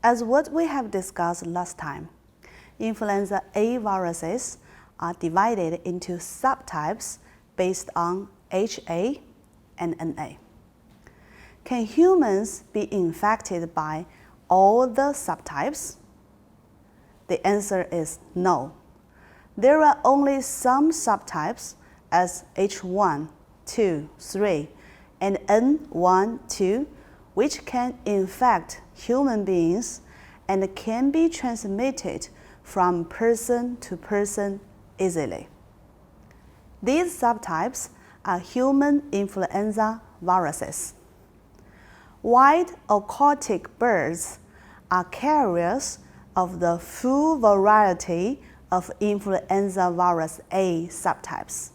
As what we have discussed last time, influenza A viruses are divided into subtypes based on HA and NA. Can humans be infected by all the subtypes? The answer is no. There are only some subtypes as H1, 2, 3, and N1, 2, which can infect human beings and can be transmitted from person to person easily. These subtypes are human influenza viruses. White aquatic birds are carriers of the full variety of influenza virus A subtypes,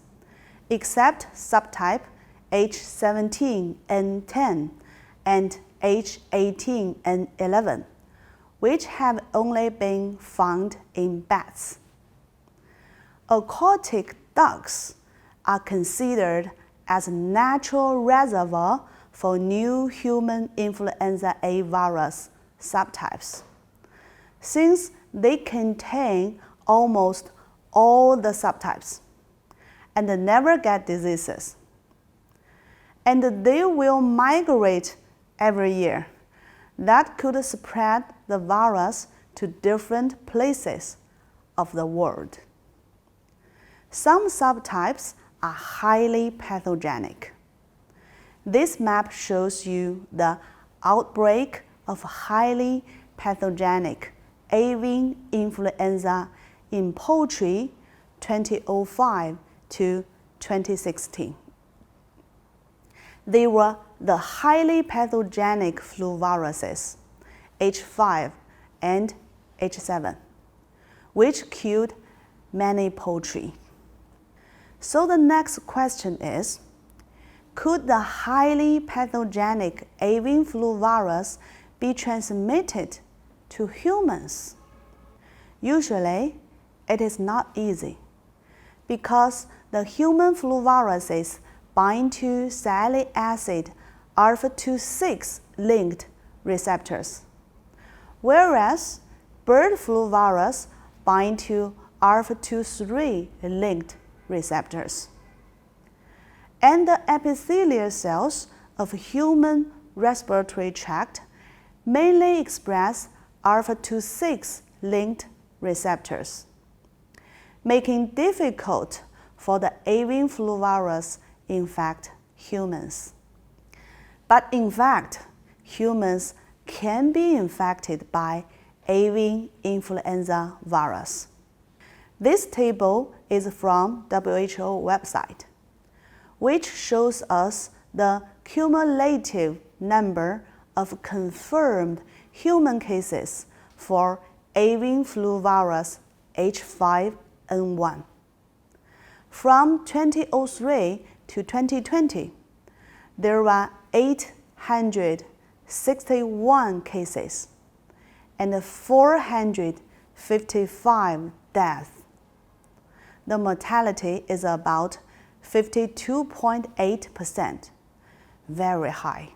except subtype H17N10 and H18N11, which have only been found in bats. Aquatic ducks are considered as a natural reservoir for new human influenza A virus subtypes, since they contain almost all the subtypes and never get diseases. And they will migrate every year. That could spread the virus to different places of the world. Some subtypes are highly pathogenic. This map shows you the outbreak of highly pathogenic avian influenza in poultry 2005 to 2016. They were the highly pathogenic flu viruses H5 and H7, which killed many poultry. So the next question is, could the highly pathogenic avian flu virus be transmitted to humans? Usually, it is not easy because the human flu viruses bind to salicylic acid alpha-2,6 linked receptors, whereas bird flu virus bind to alpha-2,3 linked receptors. And the epithelial cells of human respiratory tract mainly express alpha-2,6 linked receptors, making it difficult for the avian flu virus infect humans. But in fact, humans can be infected by avian influenza virus. This table is from WHO website, which shows us the cumulative number of confirmed human cases for avian flu virus H5N1. From 2003 to 2020, there were 861 cases and 455 deaths. The mortality is about 52.8%, very high.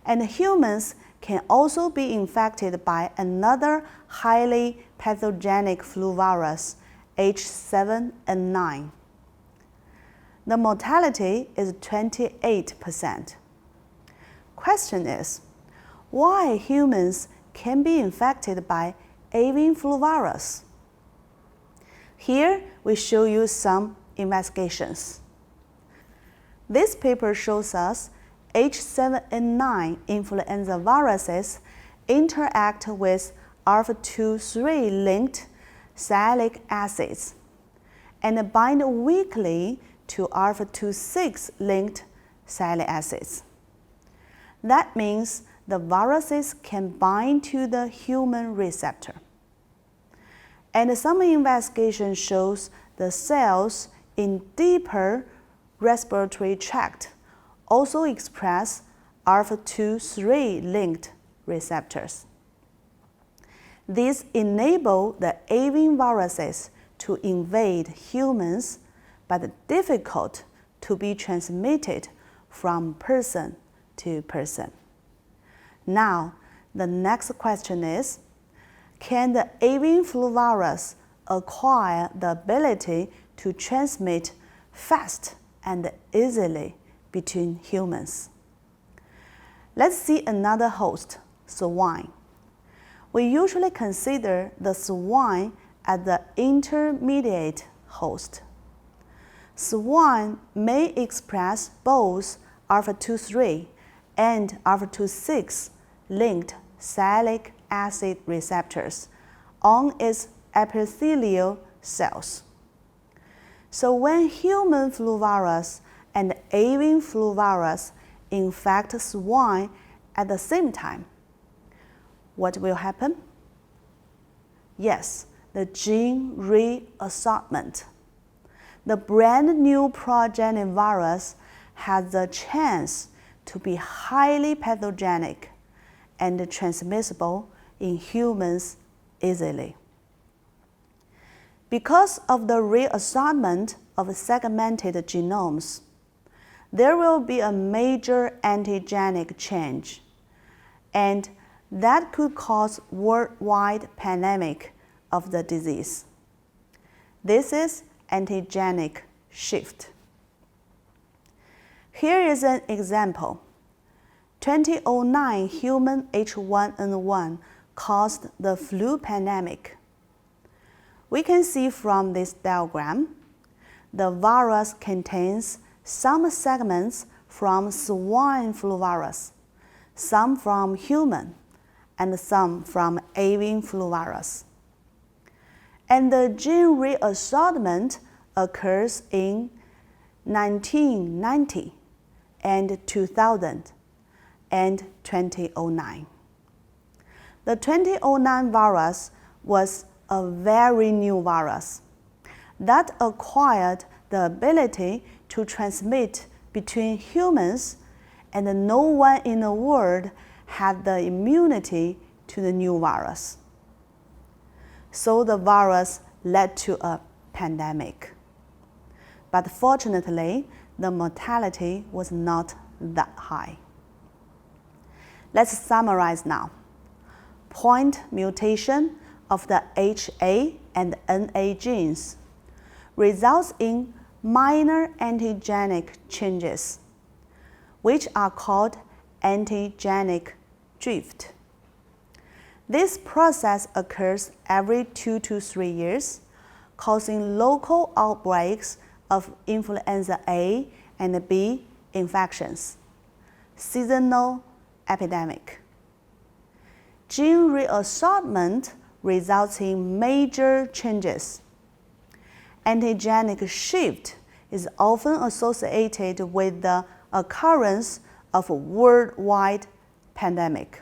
And humans can also be infected by another highly pathogenic flu virus, H7N9. The mortality is 28%. Question is, why humans can be infected by avian flu virus? Here we show you some investigations. This paper shows us H7N9 influenza viruses interact with alpha-2,3 linked salicylic acids and bind weakly to alpha-2,6 linked salicylic acids. That means the viruses can bind to the human receptor. And some investigation shows the cells in deeper respiratory tract also express alpha-2,3 linked receptors. These enable the avian viruses to invade humans, but difficult to be transmitted from person to person. Now, The next question is, can the avian flu virus acquire the ability to transmit fast and easily between humans? Let's see another host, swine. We usually consider the swine as the intermediate host. Swine may express both alpha-2/3 and alpha-2/6 linked salicylic acid receptors on its epithelial cells. So when human flu virus and avian flu virus infect swine at the same time, what will happen? Yes, the gene reassortment. The brand new progenic virus has the chance to be highly pathogenic and transmissible in humans easily. Because of the reassortment of segmented genomes, there will be a major antigenic change, and that could cause worldwide pandemic of the disease. This is antigenic shift. Here is an example. 2009 human H1N1 caused the flu pandemic. We can see from this diagram, the virus contains some segments from swine flu virus, some from human, and some from avian flu virus. And the gene reassortment occurs in 1990 and 2000 and 2009. The 2009 virus was a very new virus that acquired the ability to transmit between humans, and no one in the world had the immunity to the new virus. So the virus led to a pandemic. But fortunately, the mortality was not that high. Let's summarize now. Point mutation of the HA and NA genes results in minor antigenic changes, which are called antigenic drift. This process occurs every 2 to 3 years, causing local outbreaks of influenza A and B infections, seasonal epidemic. Gene reassortment results in major changes. Antigenic shift is often associated with the occurrence of a worldwide pandemic.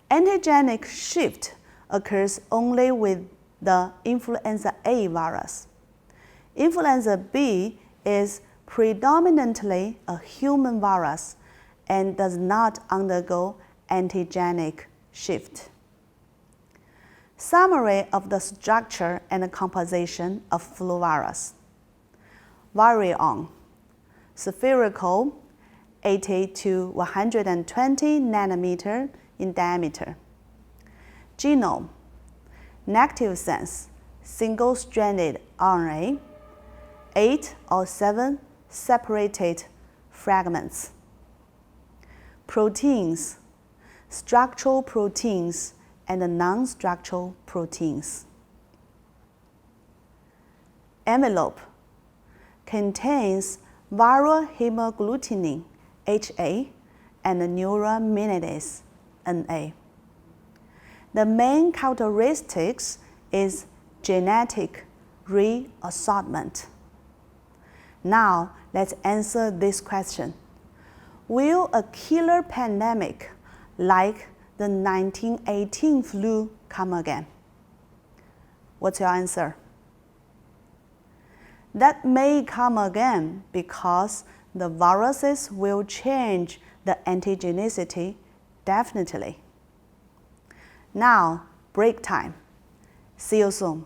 Antigenic shift occurs only with the influenza A virus. Influenza B is predominantly a human virus and does not undergo antigenic shift. Summary of the structure and composition of flu virus. Virion, spherical, 80 to 120 nanometer in diameter. Genome, negative sense, single-stranded RNA, 8 or 7 separated fragments. Proteins, structural proteins and non-structural proteins. Envelope contains viral hemagglutinin, HA, and neuraminidase, NA. The main characteristics is genetic reassortment. Now, let's answer this question. Will a killer pandemic like the 1918 flu come again? What's your answer? That may come again because the viruses will change the antigenicity definitely. Now, break time. See you soon.